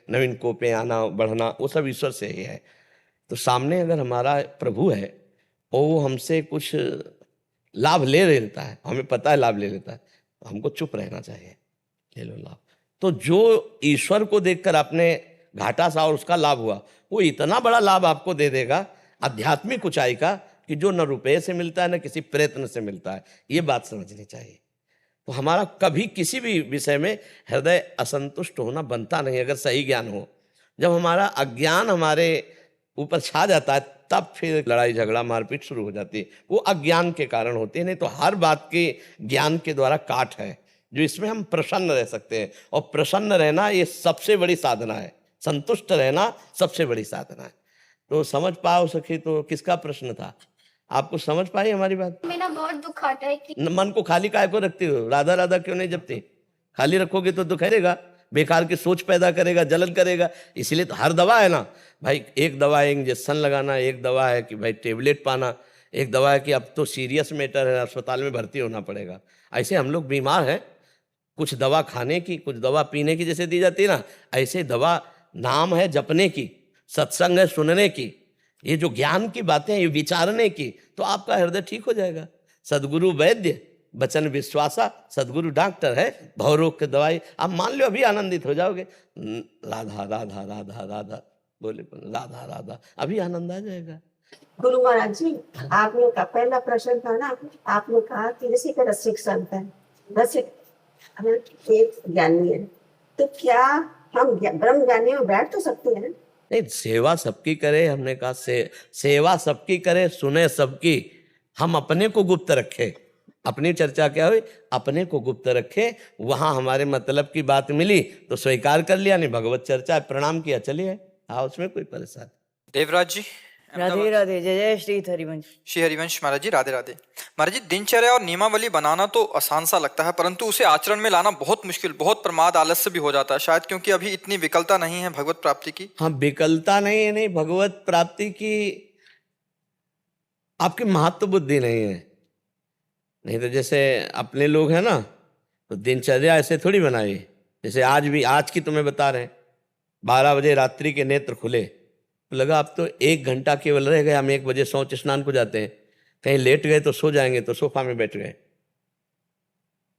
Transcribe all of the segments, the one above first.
नवीन कोपें आना बढ़ना वो सब ईश्वर से ही है। तो सामने अगर हमारा प्रभु है और वो हमसे कुछ लाभ ले लेता है, हमें पता है लाभ ले लेता है, तो हमको चुप रहना चाहिए, ले लो लाभ। तो जो ईश्वर को देखकर आपने घाटा सा और उसका लाभ हुआ, वो इतना बड़ा लाभ आपको दे देगा आध्यात्मिक ऊंचाई का कि जो न रुपये से मिलता है न किसी प्रयत्न से मिलता है। ये बात समझनी चाहिए। तो हमारा कभी किसी भी विषय में हृदय असंतुष्ट होना बनता नहीं अगर सही ज्ञान हो। जब हमारा अज्ञान हमारे ऊपर छा जाता है तब फिर लड़ाई झगड़ा मारपीट शुरू हो जाती है। वो अज्ञान के कारण होती है, नहीं तो हर बात के ज्ञान के द्वारा काट है जो इसमें हम प्रसन्न रह सकते हैं। और प्रसन्न रहना ये सबसे बड़ी साधना है, संतुष्ट रहना सबसे बड़ी साधना है। तो समझ पाओ सखी, तो किसका प्रश्न था? आपको समझ पाई हमारी बात? मेरा बहुत दुख आता है कि मन को खाली काय को रखती हो? राधा राधा क्यों नहीं जपती? खाली रखोगे तो दुख रहेगा, बेकार की सोच पैदा करेगा, जलन करेगा। इसलिए तो हर दवा है ना भाई, एक दवा है इंजेक्शन लगाना, एक दवा है कि भाई टेबलेट पाना, एक दवा है कि अब तो सीरियस मैटर है, अस्पताल में भर्ती होना पड़ेगा। ऐसे हम लोग बीमार हैं, कुछ दवा खाने की, कुछ दवा पीने की जैसे दी जाती है ना, ऐसे दवा नाम है जपने की, सत्संग है सुनने की, ये जो ज्ञान की बातें हैं ये विचारने की, तो आपका हृदय ठीक हो जाएगा। सदगुरु वैद्य वचन विश्वासा, सदगुरु डॉक्टर है, भवरोग की दवाई। आप मान लो अभी आनंदित हो जाओगे, राधा राधा राधा राधा बोले राधा राधा, अभी आनंद आ जाएगा। गुरु महाराज जी, आपने का पहला प्रश्न था ना, आपने कहा कि जैसे कि रसिक संत है, रसिक हमें एक ज्ञानी है, तो क्या हम ब्रह्म ज्ञानी में बैठ तो सकते हैं? नहीं, सेवा सबकी करे, हमने कहा सेवा सबकी करे, सुने सबकी, हम अपने को गुप्त रखें। अपनी चर्चा क्या हुई, अपने को गुप्त रखे। वहां हमारे मतलब की बात मिली तो स्वीकार कर लिया, नहीं भगवत चर्चा प्रणाम किया, चलिए। हाँ, उसमें कोई परेशान। देवराज जी, राधे राधे, जय जय श्री हरिवंश। श्री हरिवंश महाराज जी, राधे राधे। महाराज जी, दिनचर्या और नियमावली बनाना तो आसान सा लगता है, परंतु उसे आचरण में लाना बहुत मुश्किल, बहुत प्रमाद आलस्य भी हो जाता है शायद, क्योंकि अभी इतनी विकलता नहीं है भगवत प्राप्ति की। हाँ, विकलता नहीं है, नहीं भगवत प्राप्ति की आपकी महत्व बुद्धि नहीं है। नहीं तो जैसे अपने लोग हैं ना, तो दिनचर्या ऐसे थोड़ी बनाई। जैसे आज भी, आज की तुम्हें बता रहे हैं, 12 बजे रात्रि के नेत्र खुले, तो लगा अब तो 1 घंटा केवल रह गया, हम 1 बजे शौच स्नान को जाते हैं, कहीं लेट गए तो सो जाएंगे, तो सोफा में बैठ गए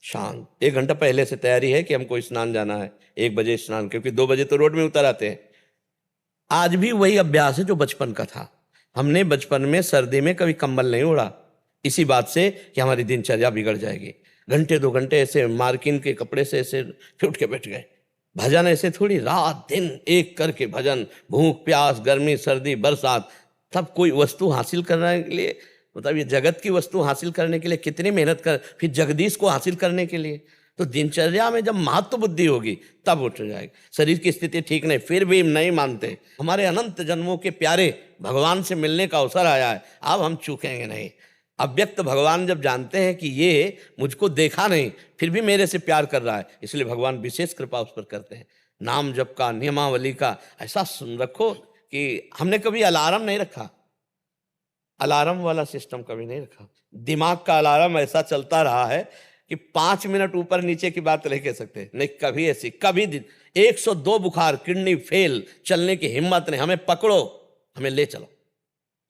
शांत। 1 घंटा पहले से तैयारी है कि हमको स्नान जाना है, 1 बजे स्नान, क्योंकि 2 बजे तो रोड में उतर आते हैं। आज भी वही अभ्यास है जो बचपन का था। हमने बचपन में सर्दी में कभी कंबल नहीं ओढ़ा, इसी बात से कि हमारी दिनचर्या बिगड़ जाएगी। घंटे 2 घंटे ऐसे मार्किन के कपड़े से ऐसे उठ के बैठ गए। भजन ऐसे थोड़ी, रात दिन एक करके भजन, भूख प्यास, गर्मी सर्दी बरसात, तब कोई वस्तु हासिल करने के लिए, मतलब ये जगत की वस्तु हासिल करने के लिए कितनी मेहनत कर, फिर जगदीश को हासिल करने के लिए। तो दिनचर्या में जब महत्व बुद्धि होगी तब उठ जाएगी। शरीर की स्थिति ठीक नहीं, फिर भी नहीं मानते। हमारे अनंत जन्मों के प्यारे भगवान से मिलने का अवसर आया है, अब हम चूकेंगे नहीं। अव्यक्त भगवान जब जानते हैं कि ये मुझको देखा नहीं फिर भी मेरे से प्यार कर रहा है, इसलिए भगवान विशेष कृपा उस पर करते हैं। नाम जप का, नियमावली का ऐसा सुन रखो कि हमने कभी अलार्म नहीं रखा, अलार्म वाला सिस्टम कभी नहीं रखा। दिमाग का अलार्म ऐसा चलता रहा है कि 5 मिनट ऊपर नीचे की बात नहीं कह सकते, नहीं कभी ऐसी, कभी दिन 102 बुखार, किडनी फेल, चलने की हिम्मत नहीं, हमें पकड़ो, हमें ले चलो,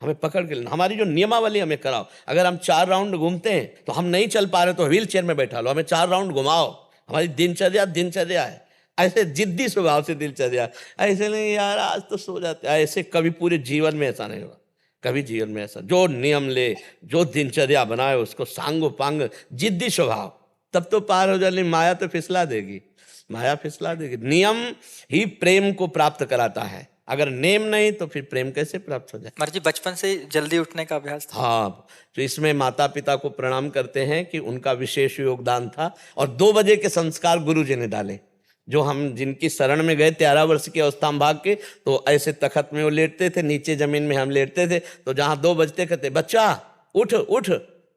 हमें पकड़ के, हमारी जो नियमावली हमें कराओ। अगर हम 4 राउंड घूमते हैं तो हम नहीं चल पा रहे तो व्हील चेयर में बैठा लो, हमें 4 राउंड घुमाओ। हमारी दिनचर्या है, ऐसे जिद्दी स्वभाव से दिनचर्या, ऐसे नहीं यार आज तो सो जाते, ऐसे कभी पूरे जीवन में ऐसा नहीं हुआ, कभी जीवन में ऐसा। जो नियम ले, जो दिनचर्या बनाए उसको सांगो पांग, जिद्दी स्वभाव, तब तो पार हो जाए। माया तो फिसला देगी, माया फिसला देगी। नियम ही प्रेम को प्राप्त कराता है, अगर नेम नहीं तो फिर प्रेम कैसे प्राप्त हो जाए। महाराज जी, बचपन से जल्दी उठने का अभ्यास था। हाँ, तो इसमें माता पिता को प्रणाम करते हैं कि उनका विशेष योगदान था। और 2 बजे के संस्कार गुरु जी ने डाले। जो हम जिनकी शरण में गए 13 वर्ष की अवस्था में भाग के, तो ऐसे तखत में वो लेटते थे, नीचे जमीन में हम लेटते थे। तो जहाँ 2 बजते कहते, बच्चा उठ उठ,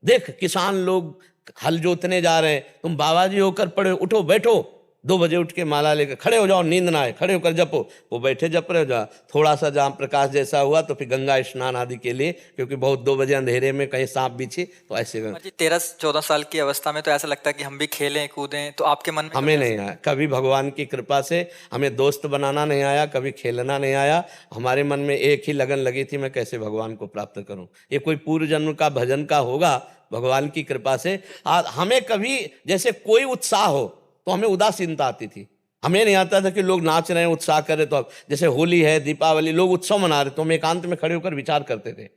देख किसान लोग हल जोतने जा रहे हैं, तुम बाबा जी होकर पड़े, उठो बैठो, 2 बजे उठ के माला लेकर खड़े हो जाओ, नींद ना आए, खड़े होकर जपो। वो बैठे जप रहे हो जा, थोड़ा सा जहाँ प्रकाश जैसा हुआ तो फिर गंगा स्नान आदि के लिए, क्योंकि बहुत 2 बजे अंधेरे में कहीं सांप बिछे तो ऐसे जी 13-14 साल की अवस्था में तो ऐसा लगता है कि हम भी खेलें कूदें, तो आपके मन में हमें नहीं आया कभी। भगवान की कृपा से हमें दोस्त बनाना नहीं आया, कभी खेलना नहीं आया। हमारे मन में एक ही लगन लगी थी, मैं कैसे भगवान को प्राप्त करूं। ये कोई पूर्व जन्म का भजन का होगा, भगवान की कृपा से। हमें कभी जैसे कोई उत्साह हो तो हमें उदासीनता आती थी। हमें नहीं आता था कि लोग नाच रहे हैं, उत्साह कर रहे, तो अब जैसे होली है, दीपावली, लोग उत्सव मना रहे तो हम एकांत में खड़े होकर विचार करते थे।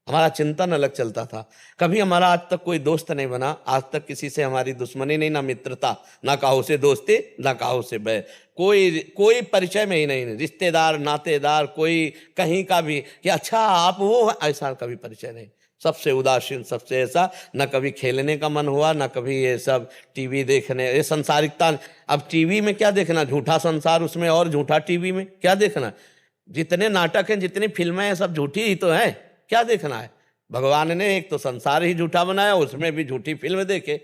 हमारा चिंतन अलग चलता था। कभी हमारा आज तक कोई दोस्त नहीं बना, आज तक किसी से हमारी दुश्मनी नहीं, ना मित्रता, ना काहो से दोस्ती, ना काहो से बैर, कोई परिचय में ही नहीं, रिश्तेदार नातेदार कोई कहीं का भी कि अच्छा आप वो, ऐसा कभी परिचय नहीं। सबसे उदासीन, सबसे ऐसा, न कभी खेलने का मन हुआ, न कभी ये सब टीवी देखने, ये संसारिकता। अब टीवी में क्या देखना, झूठा संसार उसमें और झूठा टीवी में क्या देखना। जितने नाटक हैं, जितनी फिल्में हैं, सब झूठी ही तो हैं, क्या देखना है। भगवान ने एक तो संसार ही झूठा बनाया, उसमें भी झूठी फिल्म देखे,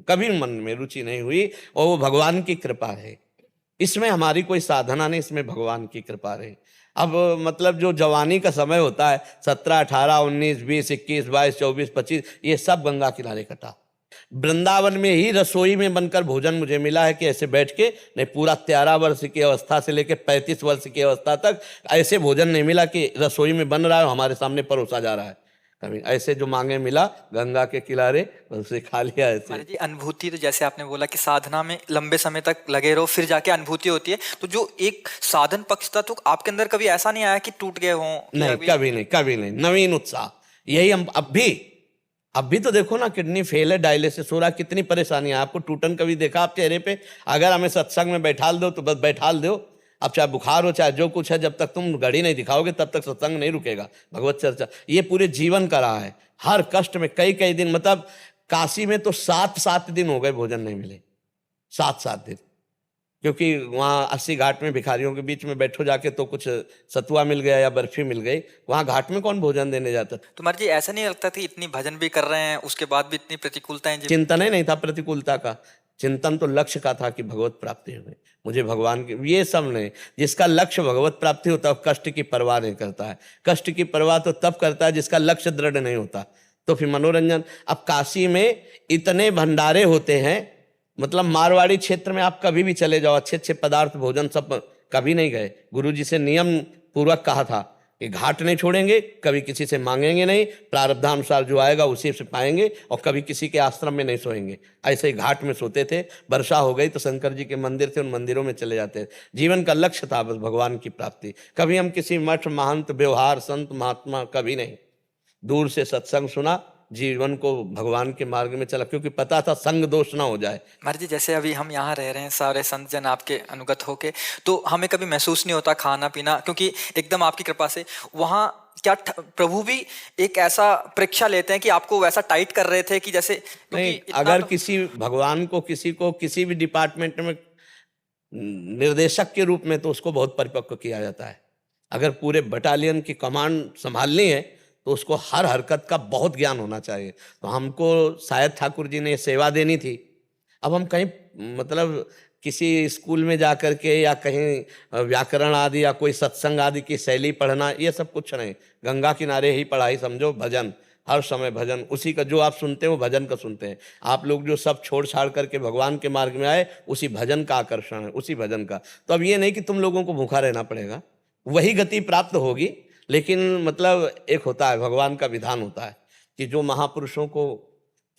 कभी मन में रुचि नहीं हुई। और वो भगवान की कृपा है, इसमें हमारी कोई साधना नहीं, इसमें भगवान की कृपा रही। अब मतलब जो जवानी का समय होता है, 17, 18, 19, 20, 21, 22, 24, 25, ये सब गंगा किनारे कटा। वृंदावन में ही रसोई में बनकर भोजन मुझे मिला है कि ऐसे बैठ के नहीं, पूरा 13 वर्ष की अवस्था से लेकर 35 वर्ष की अवस्था तक ऐसे भोजन नहीं मिला कि रसोई में बन रहा है हमारे सामने परोसा जा रहा है। कभी ऐसे जो मांगे मिला गंगा के किनारे, उसे खा लिया ऐसे। महाराज जी अनुभूति, तो जैसे आपने बोला कि साधना में लंबे समय तक लगे रहो फिर जाके अनुभूति होती है, तो जो एक साधन पक्ष था तो आपके अंदर कभी ऐसा नहीं आया कि टूट गए हों? नहीं, कभी नहीं, कभी नहीं। नवीन उत्साह, यही हम अब भी तो देखो ना, किडनी फेल है, डायलिसिस हो रहा, कितनी परेशानी है। आपको टूटन कभी देखा आप चेहरे पे? अगर हमें सत्संग में बैठाल दो तो बस बैठाल दो। अब चाहे बुखार हो चाहे जो कुछ है, जब तक तुम घड़ी नहीं दिखाओगे तब तक सत्संग नहीं रुकेगा, भगवत चर्चा। ये पूरे जीवन का रहा है, हर कष्ट में कई दिन, मतलब काशी में तो 7 दिन हो गए भोजन नहीं मिले, 7 दिन, क्योंकि वहाँ 80 घाट में भिखारियों के बीच में बैठो जाके तो कुछ सतुआ मिल गया या बर्फी मिल गई। वहाँ घाट में कौन भोजन देने जाता। तो महाराज जी ऐसा नहीं लगता था इतनी भजन भी कर रहे हैं उसके बाद भी इतनी प्रतिकूलताएं? चिंतन ही नहीं था प्रतिकूलता का, चिंतन तो लक्ष्य का था कि भगवत प्राप्ति हुई, मुझे भगवान की, ये सब नहीं। जिसका लक्ष्य भगवत प्राप्ति होता है कष्ट की परवाह नहीं करता है। कष्ट की परवाह तो तब करता है जिसका लक्ष्य दृढ़ नहीं होता, तो फिर मनोरंजन। अब काशी में इतने भंडारे होते हैं, मतलब मारवाड़ी क्षेत्र में आप कभी भी चले जाओ, अच्छे पदार्थ भोजन सब, कभी नहीं गए। गुरुजी से नियम पूर्वक कहा था कि घाट नहीं छोड़ेंगे, कभी किसी से मांगेंगे नहीं, प्रारब्धानुसार जो आएगा उसी से पाएंगे, और कभी किसी के आश्रम में नहीं सोएंगे। ऐसे ही घाट में सोते थे। वर्षा हो गई तो शंकर जी के मंदिर थे, उन मंदिरों में चले जाते थे। जीवन का लक्ष्य था बस भगवान की प्राप्ति। कभी हम किसी मठ महंत व्यवहार संत महात्मा कभी नहीं, दूर से सत्संग सुना, जीवन को भगवान के मार्ग में चला, क्योंकि पता था संग दोष ना हो जाए। महाराज जी जैसे अभी हम यहाँ रह रहे हैं, सारे संत जन आपके अनुगत होके, तो हमें कभी महसूस नहीं होता खाना पीना, क्योंकि एकदम आपकी कृपा से। वहाँ क्या प्रभु भी एक ऐसा परीक्षा लेते हैं कि आपको वैसा टाइट कर रहे थे कि जैसे नहीं, अगर किसी भगवान को किसी को किसी भी डिपार्टमेंट में निर्देशक के रूप में, तो उसको बहुत परिपक्व किया जाता है। अगर पूरे बटालियन की कमांड संभालनी है तो उसको हर हरकत का बहुत ज्ञान होना चाहिए। तो हमको शायद ठाकुर जी ने सेवा देनी थी। अब हम कहीं मतलब किसी स्कूल में जा कर के या कहीं व्याकरण आदि या कोई सत्संग आदि की शैली पढ़ना, ये सब कुछ नहीं। गंगा किनारे ही पढ़ाई समझो, भजन, हर समय भजन, उसी का जो आप सुनते हैं वो भजन का सुनते हैं। आप लोग जो सब छोड़ छाड़ करके भगवान के मार्ग में आए, उसी भजन का आकर्षण है, उसी भजन का। तो अब ये नहीं कि तुम लोगों को भूखा रहना पड़ेगा, वही गति प्राप्त होगी। लेकिन मतलब एक होता है, भगवान का विधान होता है कि जो महापुरुषों को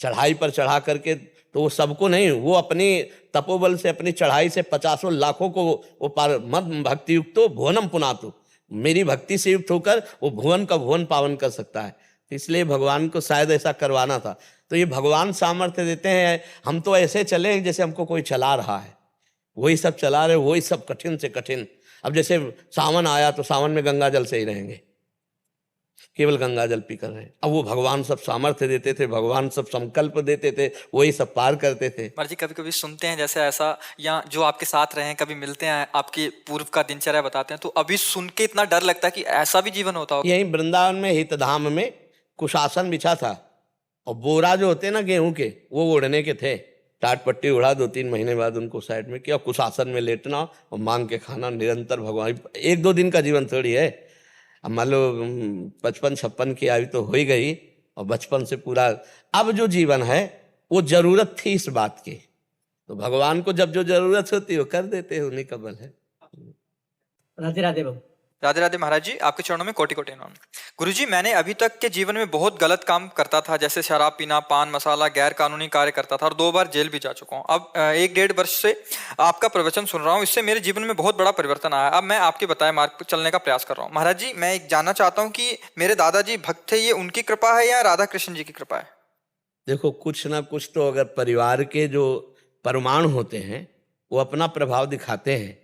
चढ़ाई पर चढ़ा करके, तो वो सबको नहीं, वो अपनी तपोबल से, अपनी चढ़ाई से 50 लाखों को वो पार मद भक्ति युक्तो भुवनम पुनातु, मेरी भक्ति से युक्त होकर वो भुवन का भुवन पावन कर सकता है। इसलिए भगवान को शायद ऐसा करवाना था। तो ये भगवान सामर्थ्य देते हैं। हम तो ऐसे चले जैसे हमको कोई चला रहा है, वही सब चला रहे, वही सब कठिन से कठिन। अब जैसे सावन आया तो सावन में गंगा जल से ही रहेंगे, केवल गंगा जल पी कर रहे हैं। अब वो भगवान सब सामर्थ्य देते थे, भगवान सब संकल्प देते थे, वही सब पार करते थे। महाराज जी कभी कभी सुनते हैं जैसे ऐसा, या जो आपके साथ रहे हैं कभी मिलते हैं, आपकी पूर्व का दिनचर्या बताते हैं, तो अभी सुन के इतना डर लगता है कि ऐसा भी जीवन होता हो। यही वृंदावन में हितधाम में कुशासन बिछा था, और बोरा जो होते ना गेहूं के, वो ओढ़ने के थे। टाट पट्टी उड़ा, 2-3 महीने बाद उनको साइड में किया, कुछ आसन में लेटना और मांग के खाना निरंतर भगवान। 1-2 दिन का जीवन थोड़ी है। अब मान लो 55-56 की आयु तो हो ही गई, और बचपन से पूरा अब जो जीवन है वो जरूरत थी इस बात की, तो भगवान को जब जो जरूरत होती है वो कर देते हैं, उन्हीं का बल है। राधे राधे बाबू। राधे राधे महाराज जी, आपके चरणों में कोटि कोटि नमन। गुरुजी, मैंने अभी तक के जीवन में बहुत गलत काम करता था, जैसे शराब पीना, पान मसाला, गैर कानूनी कार्य करता था और 2 बार जेल भी जा चुका हूँ। अब 1-1.5 वर्ष से आपका प्रवचन सुन रहा हूँ, इससे मेरे जीवन में बहुत बड़ा परिवर्तन आया। अब मैं आपके बताए मार्ग पर चलने का प्रयास कर रहा हूँ। महाराज जी, मैं एक जानना चाहता हूँ कि मेरे दादाजी भक्त थे, ये उनकी कृपा है या राधा कृष्ण जी की कृपा है? देखो, कुछ ना कुछ तो अगर परिवार के जो परमाणु होते हैं वो अपना प्रभाव दिखाते हैं,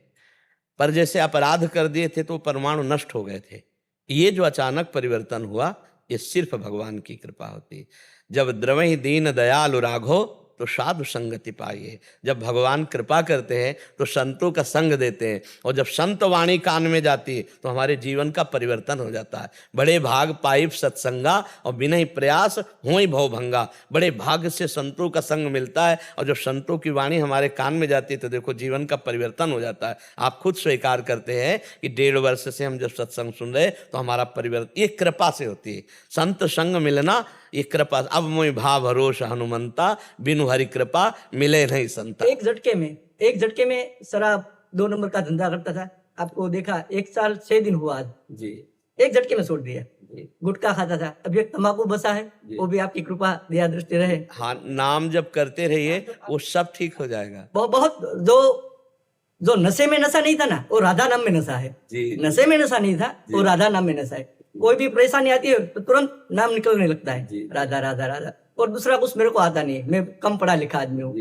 पर जैसे अपराध कर दिए थे तो परमाणु नष्ट हो गए थे। ये जो अचानक परिवर्तन हुआ, ये सिर्फ भगवान की कृपा होती है। जब द्रवहि दीन दयालु राघो तो साधु संगति पाइए। जब भगवान कृपा करते हैं तो संतों का संग देते हैं, और जब संत वाणी कान में जाती है तो हमारे जीवन का परिवर्तन हो जाता है। बड़े भाग पाइप सत्संगा और बिना ही प्रयास होई भव भंगा। बड़े भाग से संतों का संग मिलता है, और जब संतों की वाणी हमारे कान में जाती है तो देखो जीवन का परिवर्तन हो जाता है। आप खुद स्वीकार करते हैं कि 1.5 वर्ष से हम जब सत्संग सुन रहे तो हमारा परिवर्तन ये कृपा से होती है। संत संग मिलना ये कृपा। अब मोहि भाव भरोस हनुमंता, बिनु हरि कृपा मिले नहीं संता। एक झटके में शराब 2 नंबर का धंधा करता था, आपको देखा 1 साल 6 दिन हुआ आज जी, एक झटके में छोड़ दिया। गुटखा खाता था, अब एक तंबाकू बसा है, वो भी आपकी कृपा दया दृष्टि रहे। हाँ, नाम जब करते रहिए वो सब ठीक हो जाएगा। बहुत जो नशे में नशा नहीं था ना, वो राधा नाम में नशा है। जी। नशे में नशा नहीं था, वो राधा नाम में नशा है। कोई भी परेशानी आती है तो तुरंत नाम निकलने लगता है, राधा राधा राधा। और दूसरा कुछ मेरे को आता नहीं है, मैं कम पढ़ा लिखा आदमी हूँ।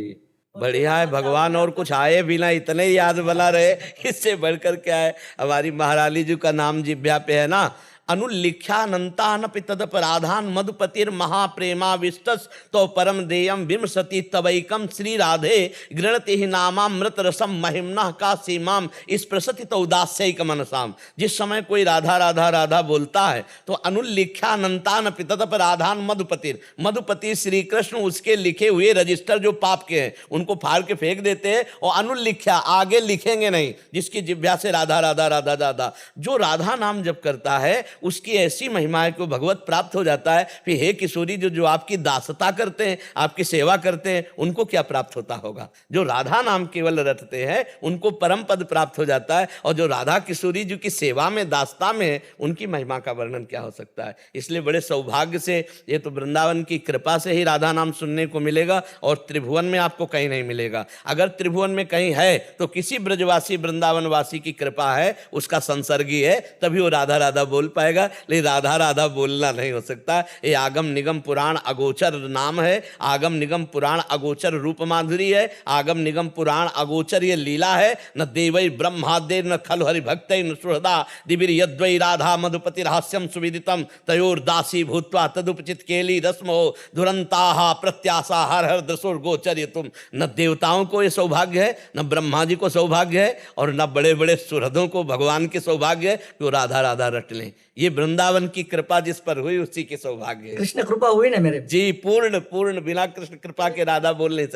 बढ़िया है, भगवान और कुछ आए बिना इतने याद बना रहे, इससे बढ़कर क्या है। हमारी महारानी जी का नाम जिब्या पे है ना, अनुलिख्यानंतानपि तदपराधान मधुपतिर महाप्रेमाविष्टस तो परम देयम विमसति तवैकम श्री राधे गृणति ही नामामृत रसम महिमना का सीमाम स्पृशति तो उदास्यैक मनसाम। जिस समय कोई राधा राधा राधा बोलता है तो अनुलिख्यानंतानपि तदपराधान मधुपतिर, मधुपति श्री कृष्ण उसके लिखे हुए रजिस्टर जो पाप के हैं उनको फाड़ के फेंक देते हैं, और अनुलिख्या आगे लिखेंगे नहीं, जिसकी जिह्वा से राधा राधा राधा राधा। जो राधा नाम जब करता है उसकी ऐसी महिमा को भगवत प्राप्त हो जाता है। फिर हे किशोरी, जो आपकी दासता करते हैं, आपकी सेवा करते हैं, उनको क्या प्राप्त होता होगा? जो राधा नाम केवल रटते हैं उनको परम पद प्राप्त हो जाता है, और जो राधा किशोरी जी की सेवा में दासता में उनकी महिमा का वर्णन क्या हो सकता है। इसलिए बड़े सौभाग्य से ये तो वृंदावन की कृपा से ही राधा नाम सुनने को मिलेगा, और त्रिभुवन में आपको कहीं नहीं मिलेगा। अगर त्रिभुवन में कहीं है तो किसी ब्रजवासी वृंदावनवासी की कृपा है, उसका संसर्गी है, तभी वो राधा राधा बोल पाएगा। लेकिन राधा राधा बोलना नहीं हो सकता। ये आगम निगम पुराण अगोचर नाम है, आगम निगम पुराण अगोचर रूप माधुरी है, आगम निगम पुराण अगोचर ये लीला है। न देवै ब्रह्मादे न खलु हरि भक्तै न सुहृदा दिविर यद्वै राधा मधुपति रहस्यम सुविदितम तयोर दासी भूत्वा तदुपचित केली रस्मो दुरंताहा प्रत्याशा हर हर दसुर गोचर्य तुम। न देवताओं को ये सौभाग्य है, न ब्रह्मा जी को सौभाग्य है, और न बड़े बड़े सुहृदों को भगवान के सौभाग्य है कि वो राधा राधा रट लें। ये वृंदावन की कृपा जिस पर हुई उसी के सौभाग्य है। कृष्ण कृपा हुई ना मेरे। जी, पूर्ण पूर्ण, बिना कृष्ण कृपा के राधा बोल नहीं सकते।